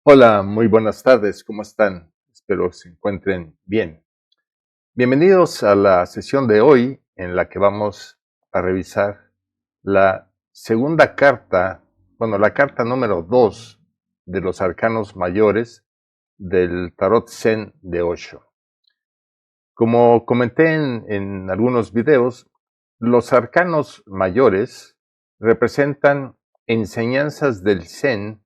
Hola, muy buenas tardes, ¿cómo están? Espero se encuentren bien. Bienvenidos a la sesión de hoy en la que vamos a revisar la segunda carta, bueno, la carta número 2 de los arcanos mayores del Tarot Zen de Osho. Como comenté en algunos videos, los arcanos mayores representan enseñanzas del Zen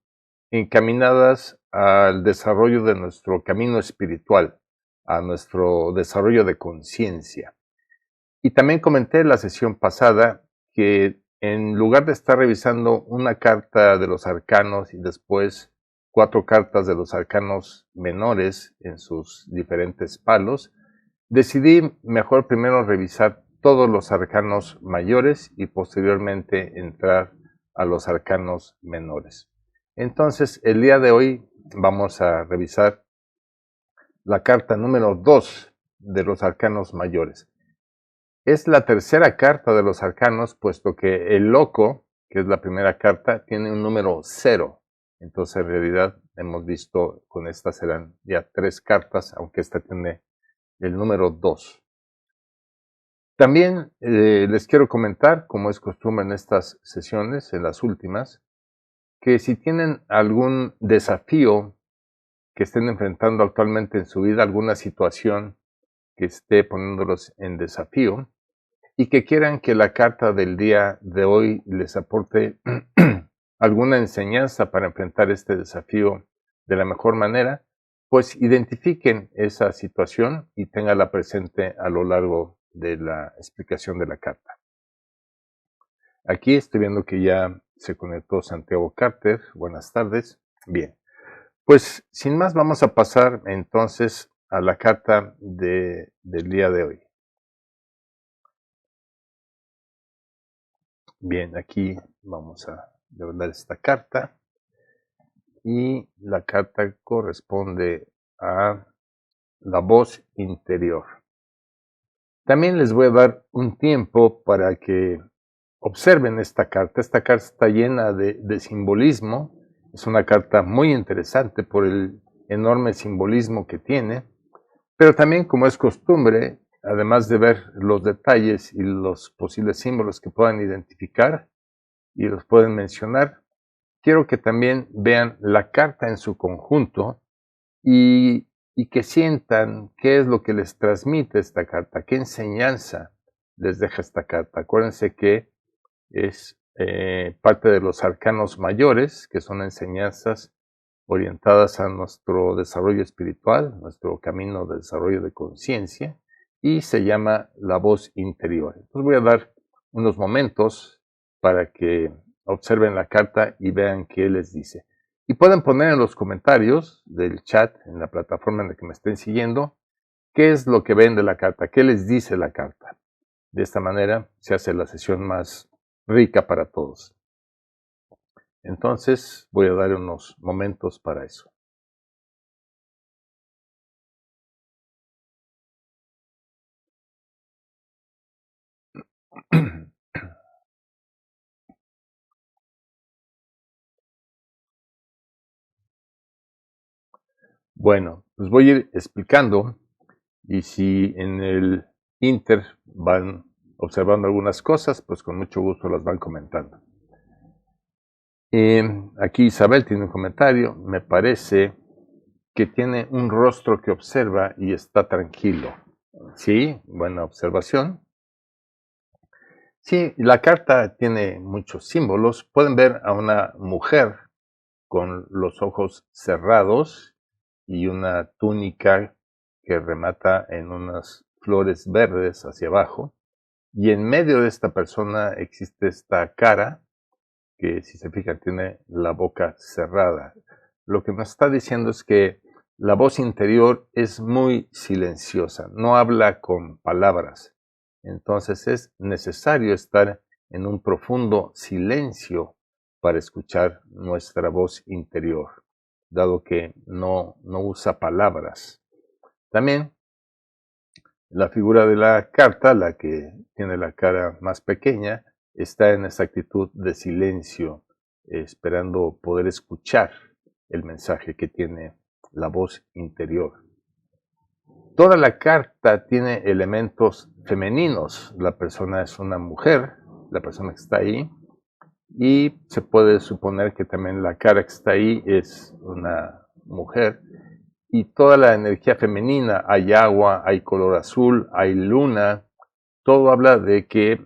encaminadas al desarrollo de nuestro camino espiritual, a nuestro desarrollo de conciencia. Y también comenté en la sesión pasada que en lugar de estar revisando una carta de los arcanos y después 4 cartas de los arcanos menores en sus diferentes palos, decidí mejor primero revisar todos los arcanos mayores y posteriormente entrar a los arcanos menores. Entonces, el día de hoy vamos a revisar la carta número 2 de los arcanos mayores. Es la tercera carta de los arcanos, puesto que el loco, que es la primera carta, tiene un número 0. Entonces, en realidad, hemos visto con esta serán ya 3 cartas, aunque esta tiene el número 2. También les quiero comentar, como es costumbre en estas sesiones, en las últimas, que si tienen algún desafío que estén enfrentando actualmente en su vida, alguna situación que esté poniéndolos en desafío y que quieran que la carta del día de hoy les aporte alguna enseñanza para enfrentar este desafío de la mejor manera, pues identifiquen esa situación y tenganla presente a lo largo de la explicación de la carta. Aquí estoy viendo que ya se conectó Santiago Carter. Buenas tardes. Bien, pues sin más vamos a pasar entonces a la carta del día de hoy. Bien, aquí vamos a revelar esta carta y la carta corresponde a la voz interior. También les voy a dar un tiempo para que observen esta carta. Esta carta está llena de simbolismo. Es una carta muy interesante por el enorme simbolismo que tiene. Pero también, como es costumbre, además de ver los detalles y los posibles símbolos que puedan identificar y los pueden mencionar, quiero que también vean la carta en su conjunto y que sientan qué es lo que les transmite esta carta, qué enseñanza les deja esta carta. Acuérdense que es parte de los arcanos mayores, que son enseñanzas orientadas a nuestro desarrollo espiritual, nuestro camino de desarrollo de conciencia, y se llama la voz interior. Entonces voy a dar unos momentos para que observen la carta y vean qué les dice. Y pueden poner en los comentarios del chat, en la plataforma en la que me estén siguiendo, qué es lo que ven de la carta, qué les dice la carta. De esta manera se hace la sesión más rica para todos. Entonces voy a dar unos momentos para eso. Bueno, pues voy a ir explicando y si en el Inter van observando algunas cosas, pues con mucho gusto las van comentando. Aquí Isabel tiene un comentario. Me parece que tiene un rostro que observa y está tranquilo. Sí, buena observación. Sí, la carta tiene muchos símbolos. Pueden ver a una mujer con los ojos cerrados y una túnica que remata en unas flores verdes hacia abajo. Y en medio de esta persona existe esta cara que, si se fijan, tiene la boca cerrada. Lo que nos está diciendo es que la voz interior es muy silenciosa, no habla con palabras. Entonces es necesario estar en un profundo silencio para escuchar nuestra voz interior, dado que no usa palabras. También la figura de la carta, la que tiene la cara más pequeña, está en esa actitud de silencio, esperando poder escuchar. el mensaje que tiene la voz interior. Toda la carta tiene elementos femeninos. La persona es una mujer, la persona que está ahí, y se puede suponer que también la cara que está ahí es una mujer. Y toda la energía femenina, hay agua, hay color azul, hay luna, todo habla de que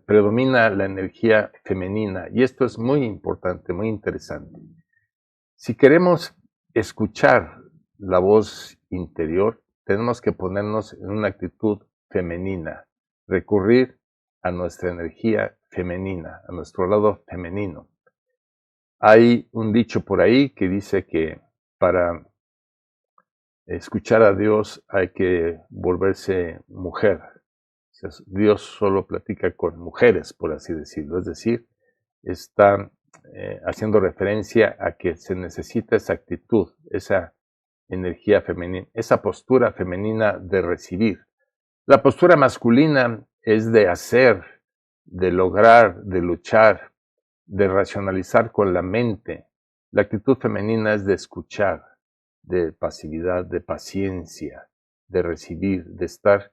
predomina la energía femenina. Y esto es muy importante, muy interesante. Si queremos escuchar la voz interior, tenemos que ponernos en una actitud femenina, recurrir a nuestra energía femenina, a nuestro lado femenino. Hay un dicho por ahí que dice que para escuchar a Dios hay que volverse mujer. Dios solo platica con mujeres, por así decirlo. Es decir, está haciendo referencia a que se necesita esa actitud, esa energía femenina, esa postura femenina de recibir. La postura masculina es de hacer, de lograr, de luchar, de racionalizar con la mente. La actitud femenina es de escuchar, de pasividad, de paciencia, de recibir, de estar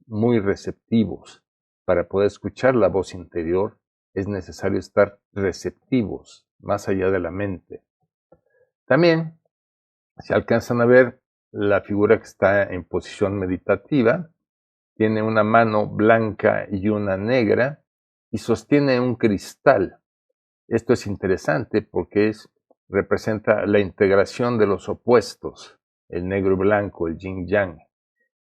muy receptivos. Para poder escuchar la voz interior es necesario estar receptivos, más allá de la mente. También se alcanzan a ver la figura que está en posición meditativa, tiene una mano blanca y una negra y sostiene un cristal. Esto es interesante porque representa la integración de los opuestos, el negro y blanco, el yin-yang.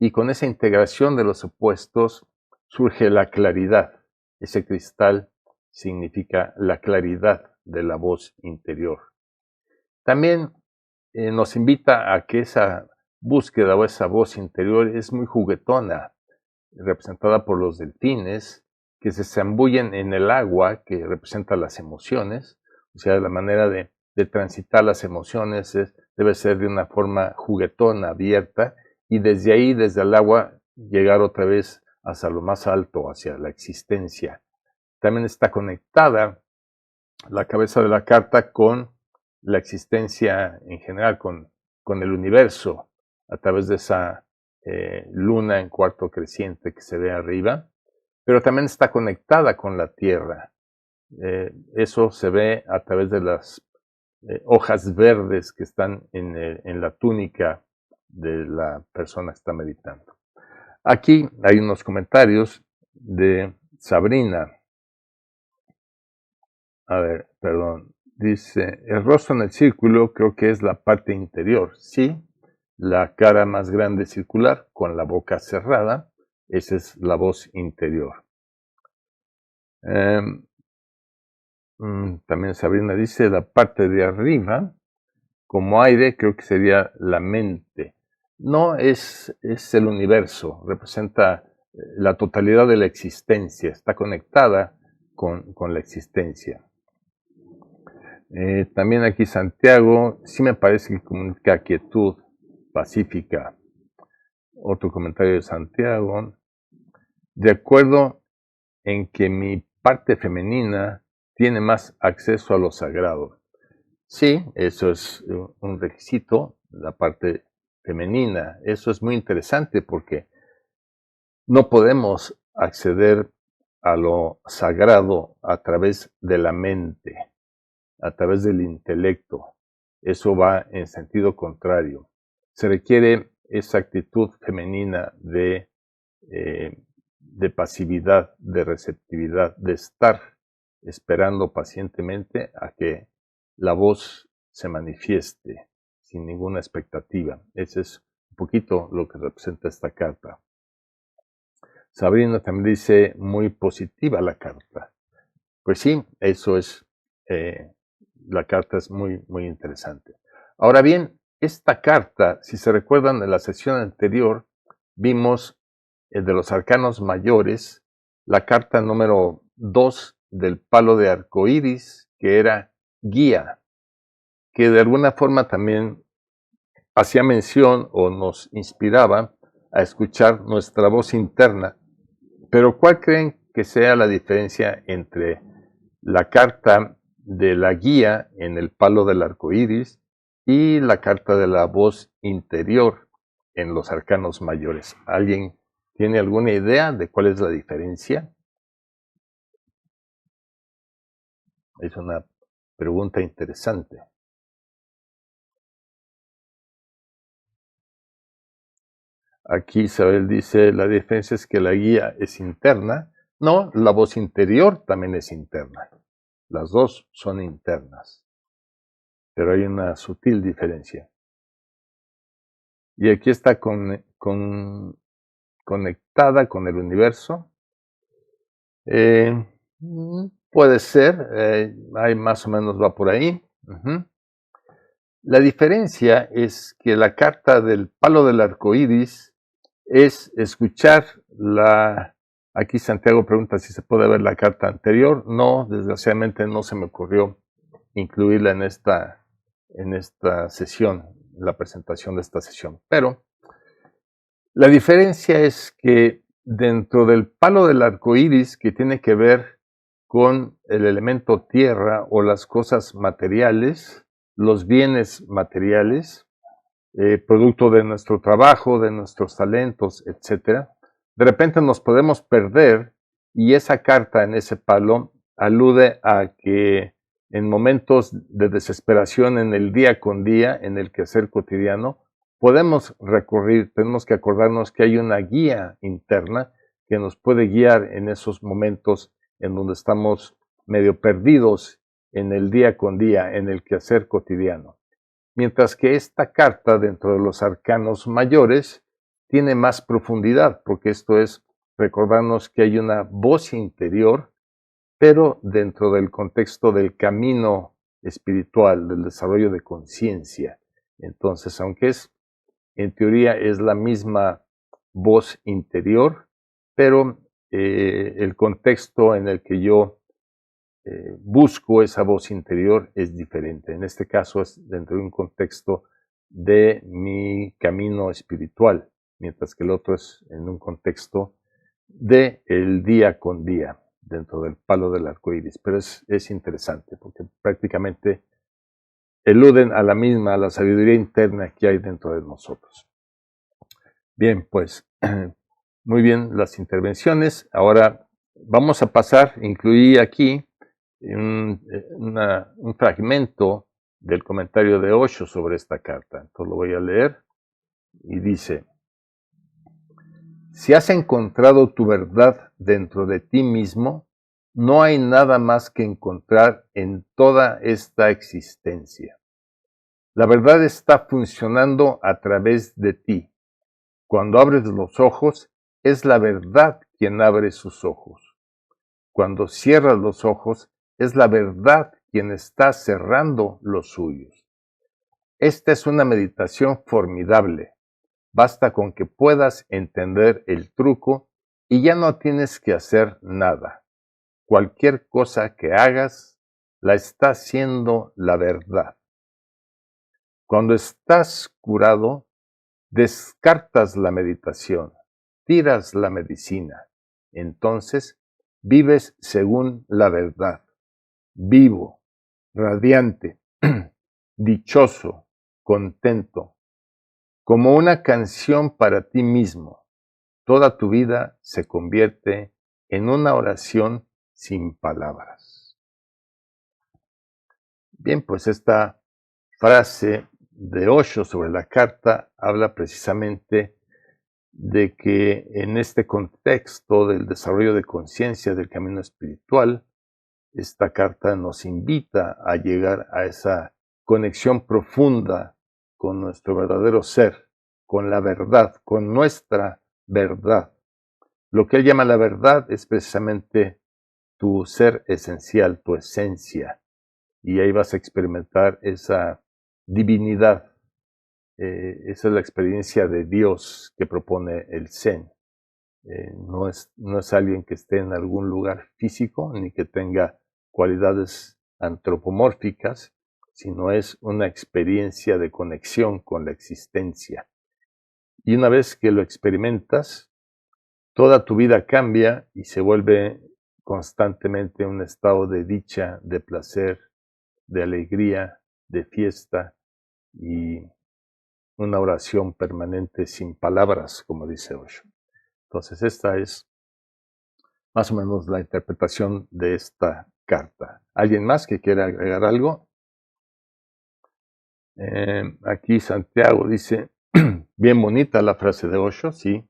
Y con esa integración de los opuestos surge la claridad. Ese cristal significa la claridad de la voz interior. También nos invita a que esa búsqueda o esa voz interior es muy juguetona, representada por los delfines, que se zambullen en el agua, que representa las emociones. O sea, la manera de transitar las emociones debe ser de una forma juguetona, abierta, y desde ahí, desde el agua, llegar otra vez hacia lo más alto, hacia la existencia. También está conectada la cabeza de la carta con la existencia en general, con el universo, a través de esa luna en cuarto creciente que se ve arriba, pero también está conectada con la Tierra. Eso se ve a través de las hojas verdes que están en la túnica de la persona que está meditando. Aquí hay unos comentarios de Sabrina. A ver, perdón. Dice, el rostro en el círculo creo que es la parte interior. Sí, la cara más grande circular con la boca cerrada. Esa es la voz interior. También Sabrina dice, la parte de arriba, como aire, creo que sería la mente. No, es el universo, representa la totalidad de la existencia, está conectada con la existencia. También aquí Santiago, sí me parece que comunica quietud pacífica. Otro comentario de Santiago. De acuerdo en que mi parte femenina tiene más acceso a lo sagrado. Sí, eso es un requisito, la parte femenina. Eso es muy interesante porque no podemos acceder a lo sagrado a través de la mente, a través del intelecto. Eso va en sentido contrario. Se requiere esa actitud femenina de pasividad, de receptividad, de estar esperando pacientemente a que la voz se manifieste sin ninguna expectativa. Ese es un poquito lo que representa esta carta. Sabrina también dice muy positiva la carta. Pues sí, eso es, la carta es muy, muy interesante. Ahora bien, esta carta, si se recuerdan de la sesión anterior, vimos de los arcanos mayores, la carta número 2 del palo de arcoíris, que era guía, que de alguna forma también hacía mención o nos inspiraba a escuchar nuestra voz interna. Pero ¿cuál creen que sea la diferencia entre la carta de la guía en el palo del arco iris y la carta de la voz interior en los arcanos mayores. ¿Alguien tiene alguna idea de cuál es la diferencia? Es una pregunta interesante. Aquí Isabel dice, la diferencia es que la guía es interna. No, la voz interior también es interna. Las dos son internas. Pero hay una sutil diferencia. Y aquí está conectada con el universo. Puede ser, ahí más o menos va por ahí. La diferencia es que la carta del palo del arco iris es escuchar aquí Santiago pregunta si se puede ver la carta anterior. No, desgraciadamente no se me ocurrió incluirla en esta sesión, en la presentación de esta sesión. Pero la diferencia es que dentro del palo del arco iris, que tiene que ver con el elemento tierra o las cosas materiales, los bienes materiales, producto de nuestro trabajo, de nuestros talentos, etc. De repente nos podemos perder y esa carta en ese palo alude a que en momentos de desesperación en el día con día, en el quehacer cotidiano, podemos recurrir, tenemos que acordarnos que hay una guía interna que nos puede guiar en esos momentos en donde estamos medio perdidos en el día con día, en el quehacer cotidiano. Mientras que esta carta dentro de los arcanos mayores tiene más profundidad, porque esto es recordarnos que hay una voz interior, pero dentro del contexto del camino espiritual, del desarrollo de conciencia. Entonces, aunque en teoría es la misma voz interior, pero el contexto en el que yo busco esa voz interior es diferente. En este caso es dentro de un contexto de mi camino espiritual, mientras que el otro es en un contexto de el día con día, dentro del palo del arco iris. Pero es interesante porque prácticamente eluden a la sabiduría interna que hay dentro de nosotros. Bien, pues muy bien las intervenciones. Ahora vamos a pasar, incluí aquí un fragmento del comentario de Osho sobre esta carta. Entonces lo voy a leer y dice: si has encontrado tu verdad dentro de ti mismo, no hay nada más que encontrar en toda esta existencia. La verdad está funcionando a través de ti. Cuando abres los ojos, es la verdad quien abre sus ojos. Cuando cierras los ojos, es la verdad quien está cerrando los suyos. Esta es una meditación formidable. Basta con que puedas entender el truco y ya no tienes que hacer nada. Cualquier cosa que hagas, la está haciendo la verdad. Cuando estás curado, descartas la meditación, tiras la medicina. Entonces, vives según la verdad. Vivo, radiante, dichoso, contento, como una canción para ti mismo. Toda tu vida se convierte en una oración sin palabras. Bien, pues esta frase de Osho sobre la carta habla precisamente de que en este contexto del desarrollo de conciencia del camino espiritual, esta carta nos invita a llegar a esa conexión profunda con nuestro verdadero ser, con la verdad, con nuestra verdad. Lo que él llama la verdad es precisamente tu ser esencial, tu esencia, y ahí vas a experimentar esa divinidad. Esa es la experiencia de Dios que propone el Zen. No es alguien que esté en algún lugar físico ni que tenga cualidades antropomórficas, sino es una experiencia de conexión con la existencia. Y una vez que lo experimentas, toda tu vida cambia y se vuelve constantemente un estado de dicha, de placer, de alegría, de fiesta y una oración permanente sin palabras, como dice Osho. Entonces, esta es más o menos la interpretación de esta carta. ¿Alguien más que quiera agregar algo? Aquí Santiago dice, bien bonita la frase de Osho, sí,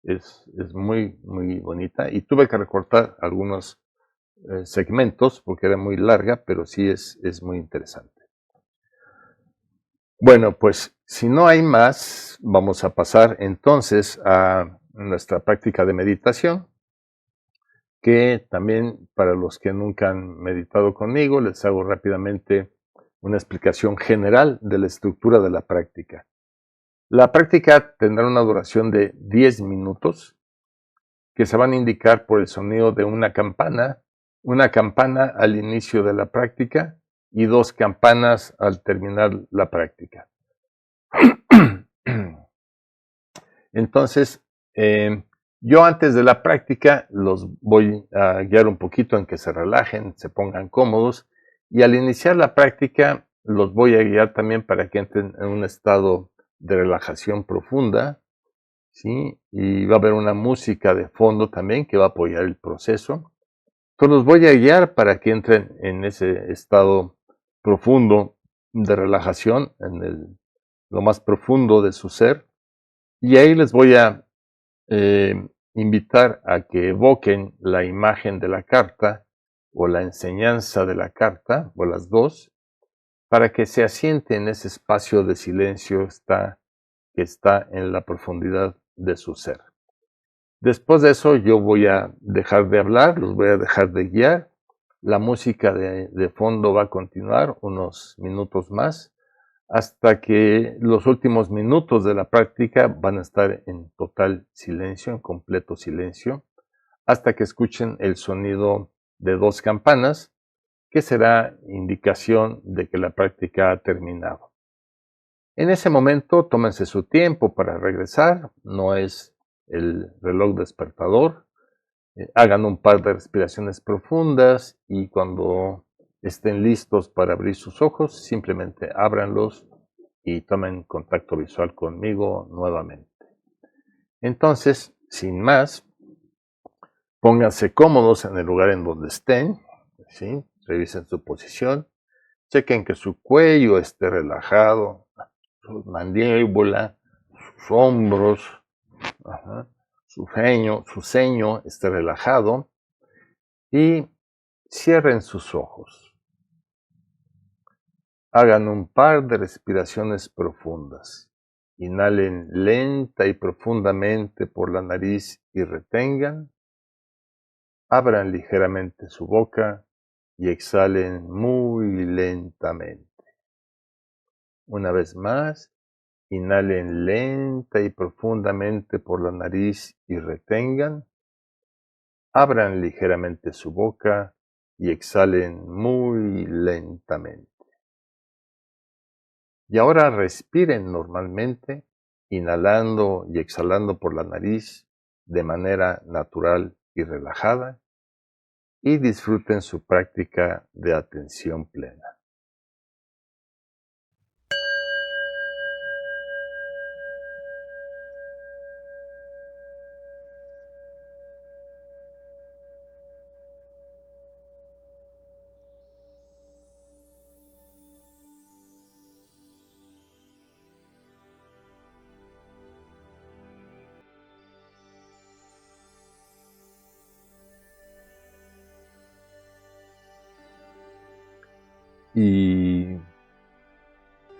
es muy, muy bonita. Y tuve que recortar algunos segmentos porque era muy larga, pero sí es muy interesante. Bueno, pues si no hay más, vamos a pasar entonces a nuestra práctica de meditación, que también para los que nunca han meditado conmigo, les hago rápidamente una explicación general de la estructura de la práctica. La práctica tendrá una duración de 10 minutos, que se van a indicar por el sonido de una campana al inicio de la práctica y 2 campanas al terminar la práctica. Entonces, yo antes de la práctica los voy a guiar un poquito en que se relajen, se pongan cómodos, y al iniciar la práctica los voy a guiar también para que entren en un estado de relajación profunda, ¿sí? Y va a haber una música de fondo también que va a apoyar el proceso. Entonces los voy a guiar para que entren en ese estado profundo de relajación, en lo más profundo de su ser. Y ahí les voy a invitar a que evoquen la imagen de la carta o la enseñanza de la carta, o las dos, para que se asiente en ese espacio de silencio que está en la profundidad de su ser. Después de eso yo voy a dejar de hablar, los voy a dejar de guiar. La música de fondo va a continuar unos minutos más, hasta que los últimos minutos de la práctica van a estar en total silencio, en completo silencio, hasta que escuchen el sonido de 2 campanas, que será indicación de que la práctica ha terminado. En ese momento, tómense su tiempo para regresar, no es el reloj despertador, hagan un par de respiraciones profundas y cuando estén listos para abrir sus ojos, simplemente ábranlos y tomen contacto visual conmigo nuevamente. Entonces, sin más, pónganse cómodos en el lugar en donde estén, ¿sí? Revisen su posición, chequen que su cuello esté relajado, su mandíbula, sus hombros, su ceño esté relajado y cierren sus ojos. Hagan un par de respiraciones profundas. Inhalen lenta y profundamente por la nariz y retengan. Abran ligeramente su boca y exhalen muy lentamente. Una vez más, inhalen lenta y profundamente por la nariz y retengan. Abran ligeramente su boca y exhalen muy lentamente. Y ahora respiren normalmente, inhalando y exhalando por la nariz de manera natural y relajada, y disfruten su práctica de atención plena. Y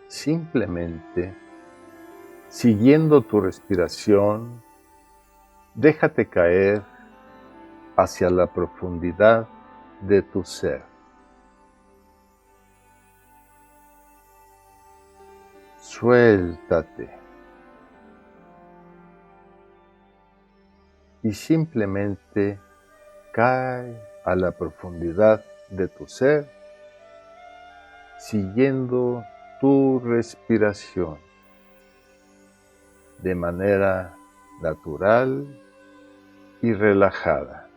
simplemente, siguiendo tu respiración, déjate caer hacia la profundidad de tu ser. Suéltate. Y simplemente cae a la profundidad de tu ser, siguiendo tu respiración de manera natural y relajada.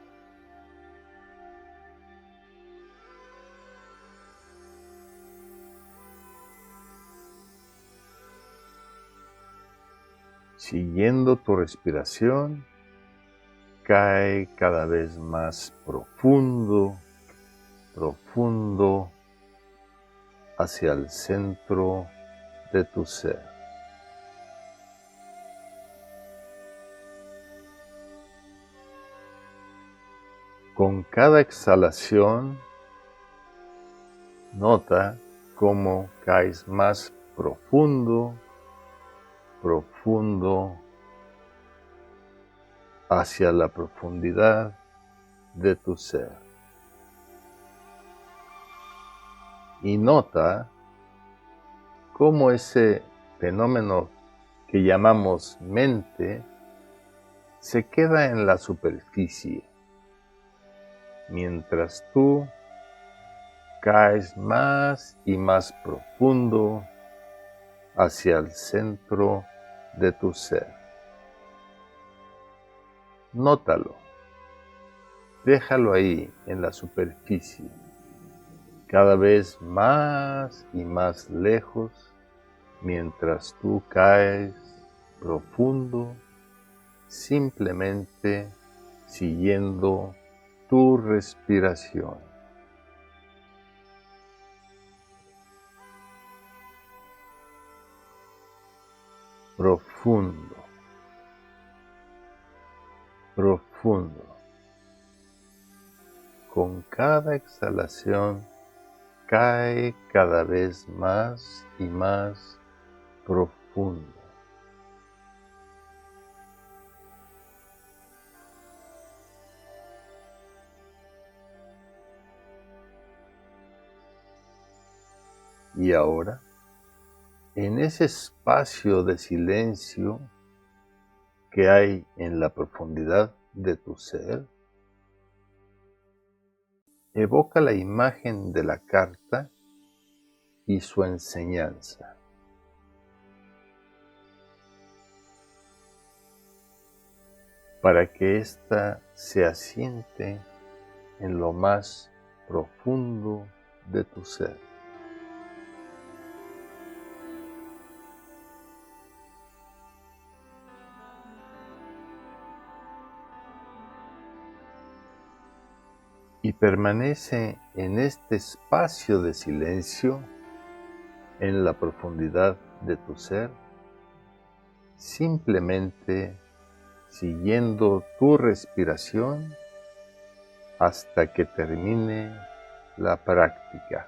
Siguiendo tu respiración, cae cada vez más profundo, profundo hacia el centro de tu ser. Con cada exhalación, nota cómo caes más profundo, profundo hacia la profundidad de tu ser. Y nota cómo ese fenómeno que llamamos mente se queda en la superficie, mientras tú caes más y más profundo hacia el centro de tu ser. Nótalo, déjalo ahí en la superficie, cada vez más y más lejos, mientras tú caes profundo, simplemente siguiendo tu respiración. Profundo, profundo. Con cada exhalación cae cada vez más y más profundo. Y ahora, en ese espacio de silencio que hay en la profundidad de tu ser, evoca la imagen de la carta y su enseñanza. Para que ésta se asiente en lo más profundo de tu ser. Y permanece en este espacio de silencio, en la profundidad de tu ser, simplemente siguiendo tu respiración hasta que termine la práctica.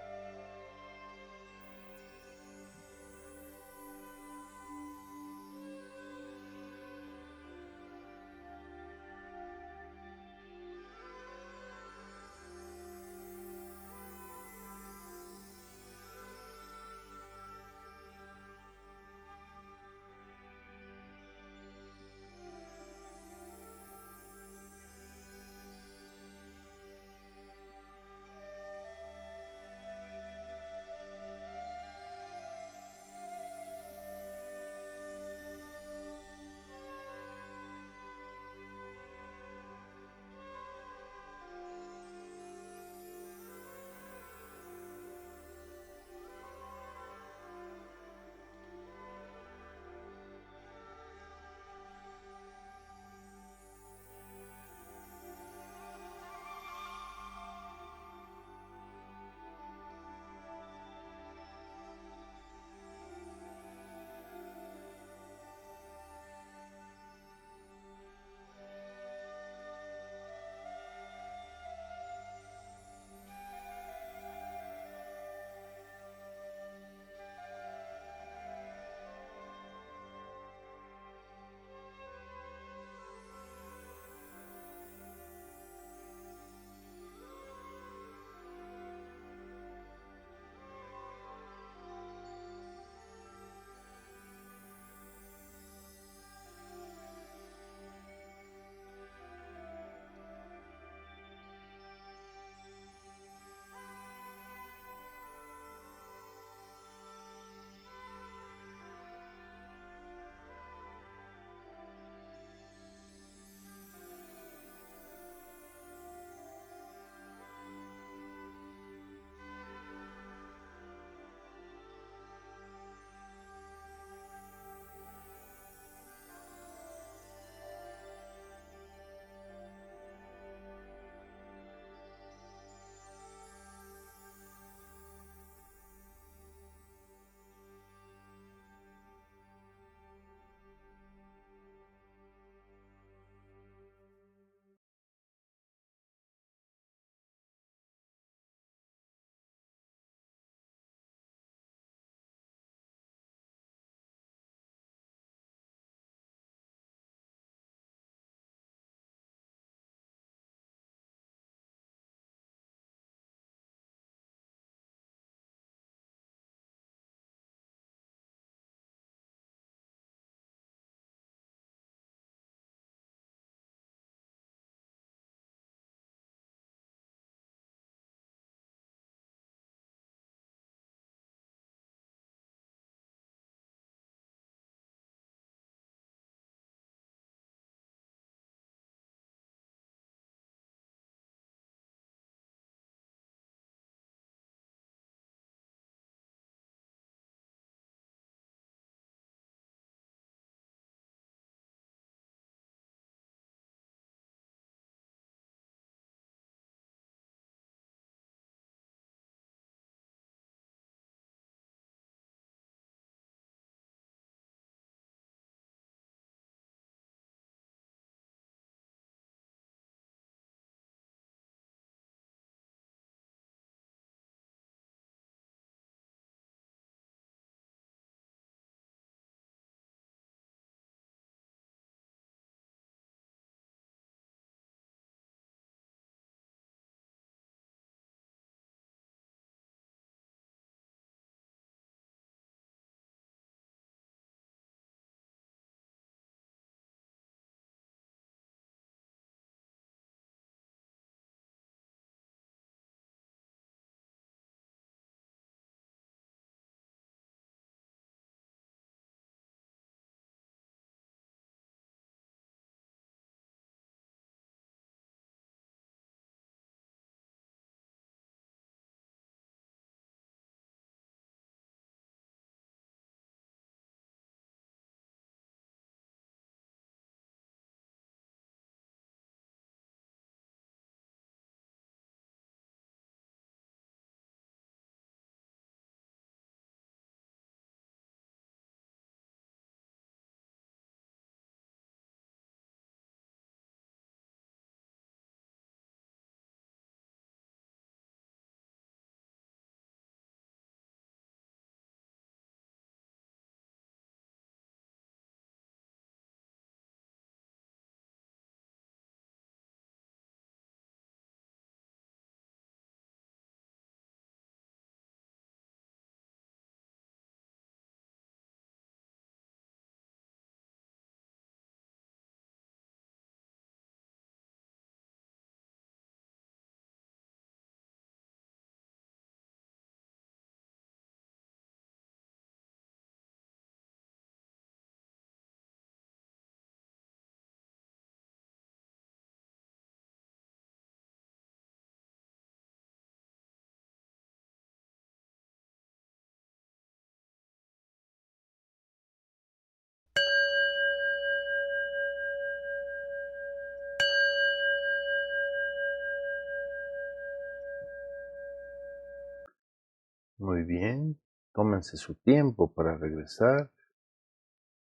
Muy bien. Tómense su tiempo para regresar.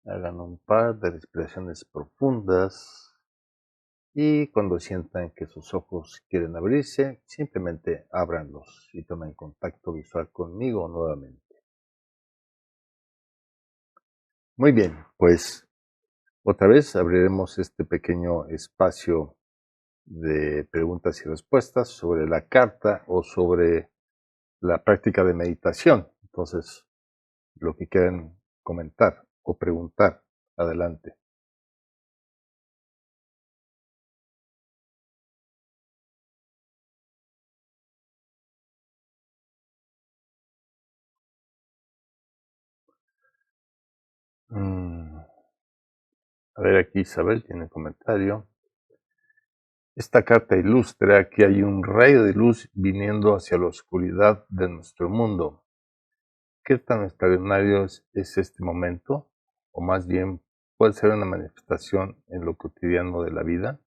Hagan un par de respiraciones profundas. Y cuando sientan que sus ojos quieren abrirse, simplemente ábranlos y tomen contacto visual conmigo nuevamente. Muy bien, pues otra vez abriremos este pequeño espacio de preguntas y respuestas sobre la carta o sobre la práctica de meditación. Entonces, lo que quieran comentar o preguntar, adelante. A ver, aquí Isabel tiene comentario. Esta carta ilustra que hay un rayo de luz viniendo hacia la oscuridad de nuestro mundo. ¿Qué tan extraordinario es este momento? O más bien, ¿puede ser una manifestación en lo cotidiano de la vida?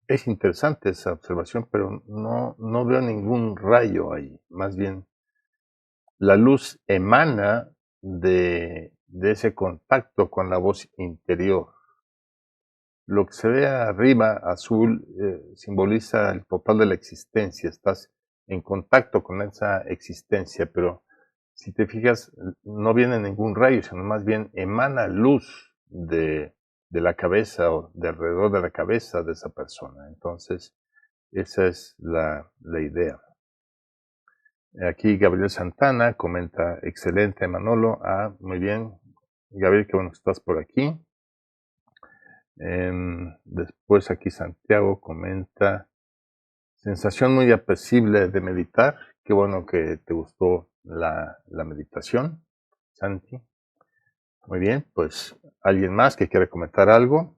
Es interesante esa observación, pero no veo ningún rayo ahí. Más bien, la luz emana de ese contacto con la voz interior. Lo que se ve arriba, azul, simboliza el total de la existencia. Estás en contacto con esa existencia, pero si te fijas, no viene ningún rayo, sino más bien emana luz de la cabeza o de alrededor de la cabeza de esa persona. Entonces, esa es la idea. Aquí Gabriel Santana comenta, excelente Manolo. Ah, muy bien. Gabriel, qué bueno que estás por aquí. Después aquí Santiago comenta, sensación muy apacible de meditar. Qué bueno que te gustó la meditación, Santi. Muy bien, pues alguien más que quiera comentar algo.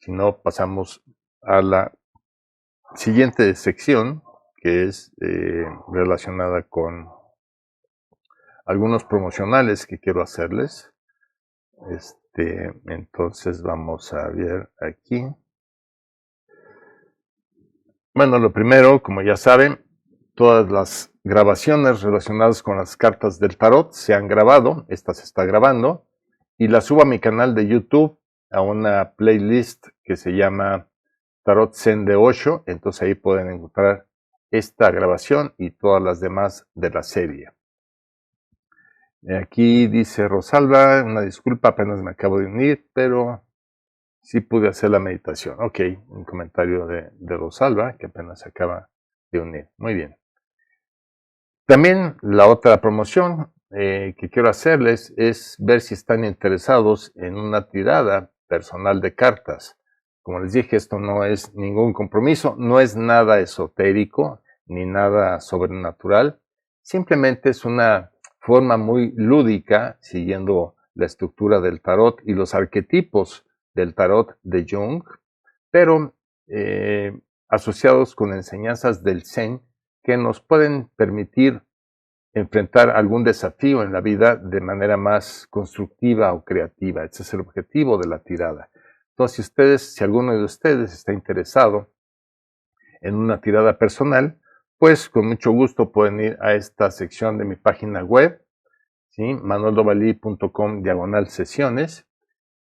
Si no, pasamos a la siguiente sección, que es relacionada con algunos promocionales que quiero hacerles. Entonces vamos a ver aquí. Bueno, lo primero, como ya saben, todas las grabaciones relacionadas con las cartas del tarot se han grabado, esta se está grabando, y la subo a mi canal de YouTube a una playlist que se llama Tarot Zen de Osho, entonces ahí pueden encontrar esta grabación y todas las demás de la serie. Aquí dice Rosalba, una disculpa, apenas me acabo de unir, pero sí pude hacer la meditación. Ok, un comentario de Rosalba, que apenas se acaba de unir. Muy bien. También la otra promoción que quiero hacerles es ver si están interesados en una tirada personal de cartas. Como les dije, esto no es ningún compromiso, no es nada esotérico ni nada sobrenatural. Simplemente es una forma muy lúdica, siguiendo la estructura del tarot y los arquetipos del tarot de Jung, pero asociados con enseñanzas del Zen que nos pueden permitir enfrentar algún desafío en la vida de manera más constructiva o creativa. Ese es el objetivo de la tirada. Entonces, si alguno de ustedes está interesado en una tirada personal, pues con mucho gusto pueden ir a esta sección de mi página web, ¿sí? manueldovalí.com/sesiones,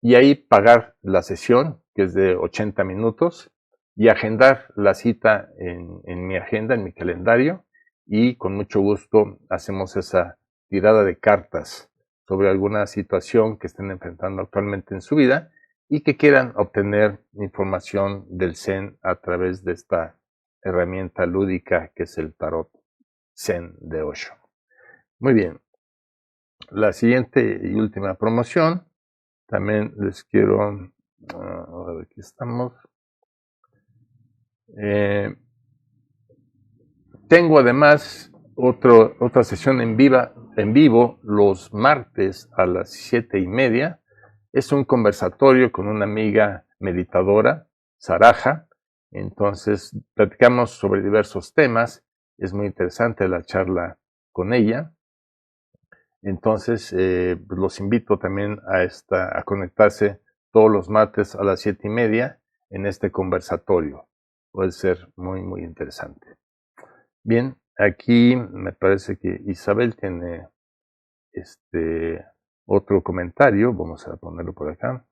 y ahí pagar la sesión, que es de 80 minutos, y agendar la cita en mi agenda, en mi calendario, y con mucho gusto hacemos esa tirada de cartas sobre alguna situación que estén enfrentando actualmente en su vida y que quieran obtener información del Zen a través de esta herramienta lúdica que es el tarot Zen de Osho. Muy bien. La siguiente y última promoción, también les quiero, a ver, aquí estamos. Tengo además otra sesión en vivo los martes a las 7:30. Es un conversatorio con una amiga meditadora, Saraja. Entonces, platicamos sobre diversos temas. Es muy interesante la charla con ella. Entonces, los invito también a conectarse todos los martes a las 7:30 en este conversatorio. Puede ser muy, muy interesante. Bien, aquí me parece que Isabel tiene otro comentario. Vamos a ponerlo por acá.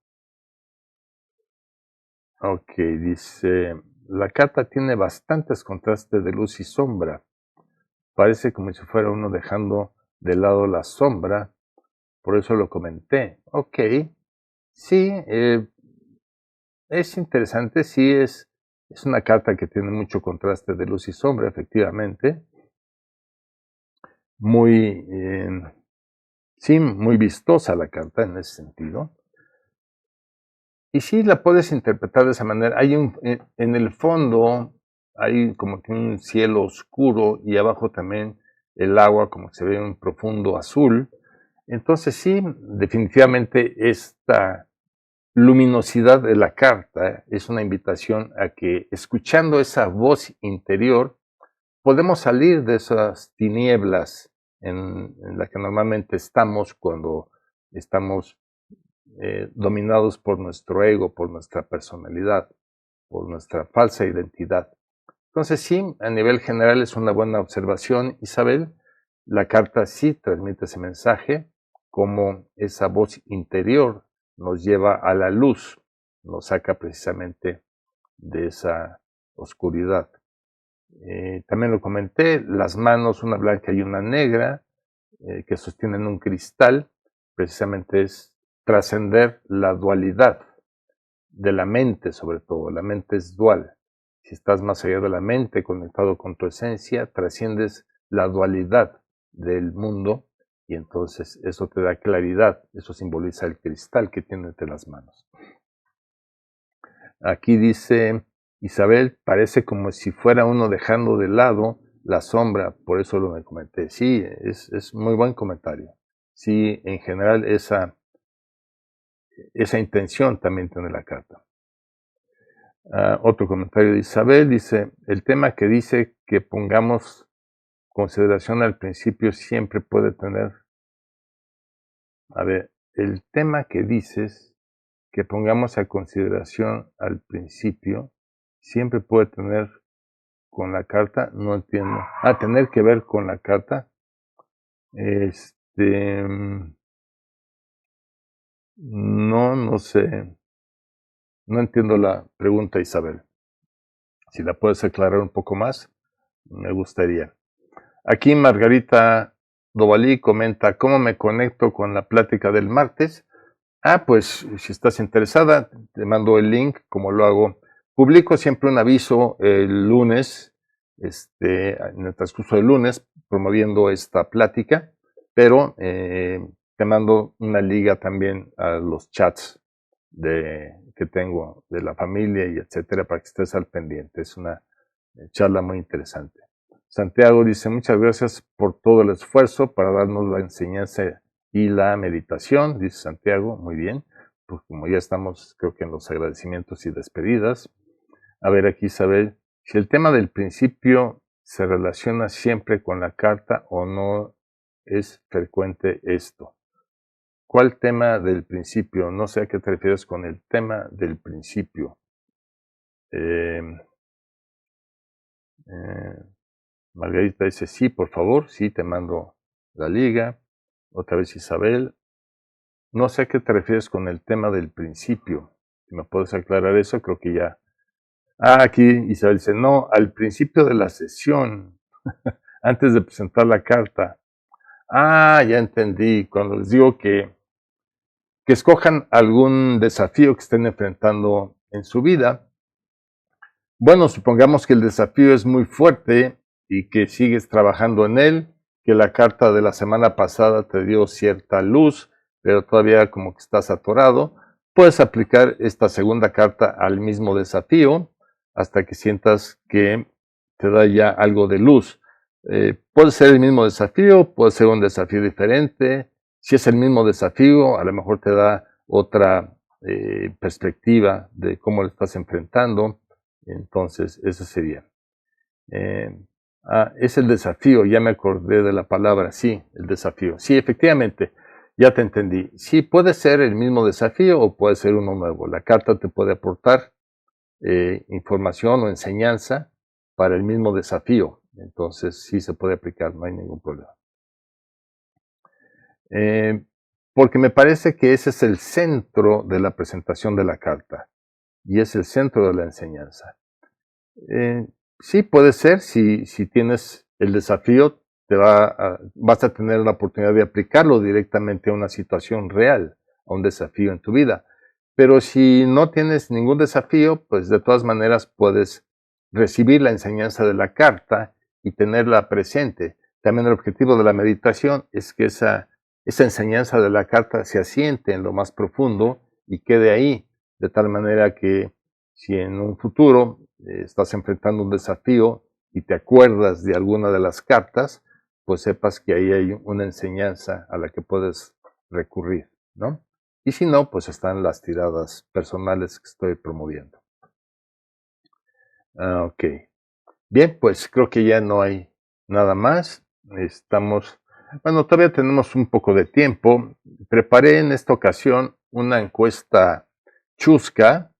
Ok, dice, la carta tiene bastantes contrastes de luz y sombra. Parece como si fuera uno dejando de lado la sombra, por eso lo comenté. Ok, sí, es interesante, sí, es una carta que tiene mucho contraste de luz y sombra, efectivamente. Muy, sí, muy vistosa la carta en ese sentido. Y sí la puedes interpretar de esa manera. Hay en el fondo hay como que un cielo oscuro y abajo también el agua como que se ve un profundo azul. Entonces sí, definitivamente esta luminosidad de la carta es una invitación a que escuchando esa voz interior podemos salir de esas tinieblas en la que normalmente estamos cuando estamos dominados por nuestro ego, por nuestra personalidad, por nuestra falsa identidad. Entonces sí, a nivel general es una buena observación, Isabel. La carta sí transmite ese mensaje, como esa voz interior nos lleva a la luz, nos saca precisamente de esa oscuridad. También lo comenté, las manos, una blanca y una negra, que sostienen un cristal, precisamente es trascender la dualidad de la mente, sobre todo. La mente es dual. Si estás más allá de la mente, conectado con tu esencia, trasciendes la dualidad del mundo y entonces eso te da claridad. Eso simboliza el cristal que tiene entre las manos. Aquí dice Isabel, parece como si fuera uno dejando de lado la sombra, por eso lo me comenté. Sí, es muy buen comentario. Sí, en general esa intención también tiene la carta. Otro comentario de Isabel dice, el tema que dice que pongamos consideración al principio siempre puede tener, a ver, el tema que dices que pongamos a consideración al principio siempre puede tener con la carta, no entiendo. Tener que ver con la carta. No sé. No entiendo la pregunta, Isabel. Si la puedes aclarar un poco más, me gustaría. Aquí Margarita Dovalí comenta, ¿cómo me conecto con la plática del martes? Pues si estás interesada, te mando el link, como lo hago. Publico siempre un aviso el lunes, en el transcurso del lunes, promoviendo esta plática, pero te mando una liga también a los chats que tengo de la familia y etcétera, para que estés al pendiente. Es una charla muy interesante. Santiago dice, muchas gracias por todo el esfuerzo para darnos la enseñanza y la meditación, dice Santiago, muy bien, pues como ya estamos creo que en los agradecimientos y despedidas. A ver aquí Isabel, si el tema del principio se relaciona siempre con la carta o no es frecuente esto. ¿Cuál tema del principio? No sé a qué te refieres con el tema del principio. Margarita dice, sí, por favor, sí, te mando la liga. Otra vez Isabel. No sé a qué te refieres con el tema del principio. Si me puedes aclarar eso, creo que ya. Aquí Isabel dice, no, al principio de la sesión, antes de presentar la carta. Ya entendí. Cuando les digo que escojan algún desafío que estén enfrentando en su vida. Bueno, supongamos que el desafío es muy fuerte y que sigues trabajando en él, que la carta de la semana pasada te dio cierta luz, pero todavía como que estás atorado, puedes aplicar esta segunda carta al mismo desafío hasta que sientas que te da ya algo de luz. Puede ser el mismo desafío, puede ser un desafío diferente. Si es el mismo desafío, a lo mejor te da otra perspectiva de cómo lo estás enfrentando. Entonces, eso sería. Es el desafío, ya me acordé de la palabra, sí, el desafío. Sí, efectivamente, ya te entendí. Sí, puede ser el mismo desafío o puede ser uno nuevo. La carta te puede aportar información o enseñanza para el mismo desafío. Entonces sí se puede aplicar, no hay ningún problema. Porque me parece que ese es el centro de la presentación de la carta y es el centro de la enseñanza. Sí, puede ser, si tienes el desafío, vas a tener la oportunidad de aplicarlo directamente a una situación real, a un desafío en tu vida. Pero si no tienes ningún desafío, pues de todas maneras puedes recibir la enseñanza de la carta y tenerla presente. También el objetivo de la meditación es que esa enseñanza de la carta se asiente en lo más profundo y quede ahí, de tal manera que si en un futuro estás enfrentando un desafío y te acuerdas de alguna de las cartas, pues sepas que ahí hay una enseñanza a la que puedes recurrir, ¿no? Y si no, pues están las tiradas personales que estoy promoviendo. Ok. Bien, pues creo que ya no hay nada más. Bueno, todavía tenemos un poco de tiempo. Preparé en esta ocasión una encuesta chusca,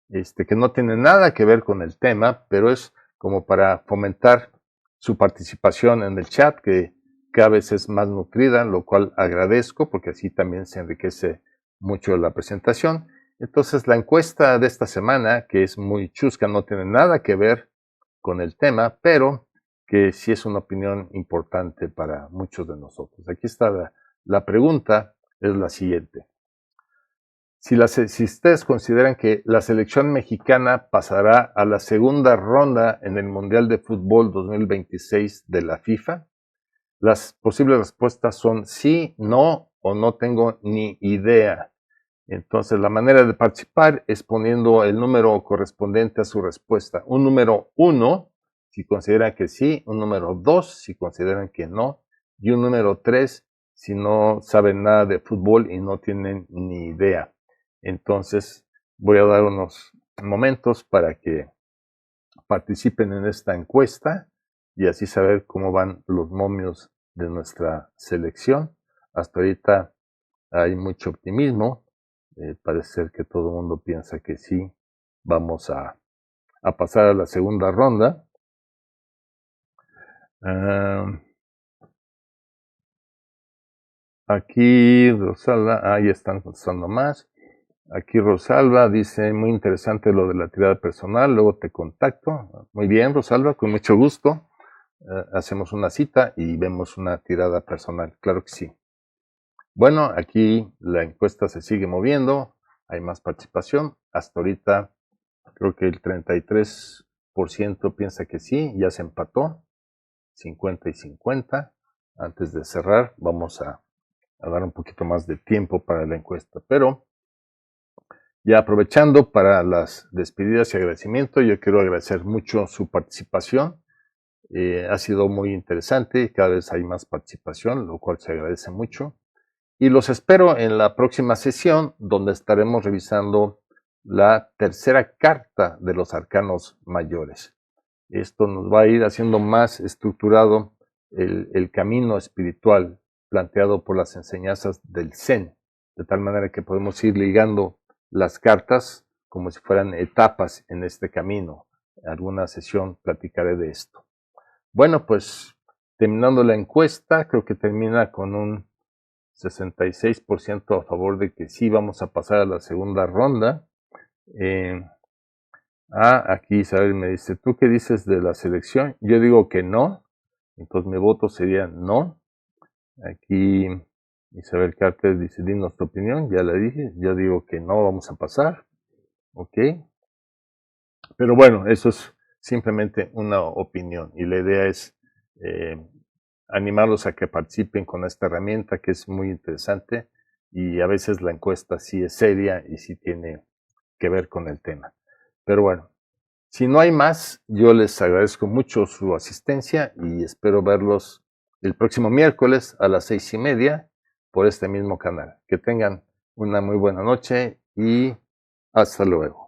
que no tiene nada que ver con el tema, pero es como para fomentar su participación en el chat, que cada vez es más nutrida, lo cual agradezco porque así también se enriquece mucho la presentación. Entonces, la encuesta de esta semana, que es muy chusca, no tiene nada que ver con el tema, pero que sí es una opinión importante para muchos de nosotros. Aquí está la pregunta, es la siguiente. Si ustedes consideran que la selección mexicana pasará a la segunda ronda en el Mundial de Fútbol 2026 de la FIFA, las posibles respuestas son sí, no o no tengo ni idea. Entonces, la manera de participar es poniendo el número correspondiente a su respuesta. Un número 1 si consideran que sí, un número 2 si consideran que no, y un número 3 si no saben nada de fútbol y no tienen ni idea. Entonces, voy a dar unos momentos para que participen en esta encuesta y así saber cómo van los momios de nuestra selección. Hasta ahorita hay mucho optimismo. Parece ser que todo el mundo piensa que sí vamos a pasar a la segunda ronda. Aquí Rosalba, ahí están contestando más. Aquí Rosalba dice, muy interesante lo de la tirada personal, luego te contacto. Muy bien, Rosalba, con mucho gusto. Hacemos una cita y vemos una tirada personal, claro que sí. Bueno, aquí la encuesta se sigue moviendo, hay más participación. Hasta ahorita creo que el 33% piensa que sí, ya se empató, 50 y 50. Antes de cerrar, vamos a dar un poquito más de tiempo para la encuesta, pero ya aprovechando para las despedidas y agradecimiento, yo quiero agradecer mucho su participación. Ha sido muy interesante, cada vez hay más participación, lo cual se agradece mucho. Y los espero en la próxima sesión, donde estaremos revisando la tercera carta de los arcanos mayores. Esto nos va a ir haciendo más estructurado el camino espiritual planteado por las enseñanzas del Zen, de tal manera que podemos ir ligando las cartas como si fueran etapas en este camino. En alguna sesión platicaré de esto. Bueno, pues terminando la encuesta, creo que termina con un 66% a favor de que sí vamos a pasar a la segunda ronda. Aquí Isabel me dice, ¿tú qué dices de la selección? Yo digo que no, entonces mi voto sería no. Aquí Isabel Carter dice, dinos tu opinión, ya la dije, yo digo que no vamos a pasar, ok. Pero bueno, eso es simplemente una opinión y la idea es animarlos a que participen con esta herramienta que es muy interesante y a veces la encuesta sí es seria y sí tiene que ver con el tema. Pero bueno, si no hay más, yo les agradezco mucho su asistencia y espero verlos el próximo miércoles a las 6:30 por este mismo canal. Que tengan una muy buena noche y hasta luego.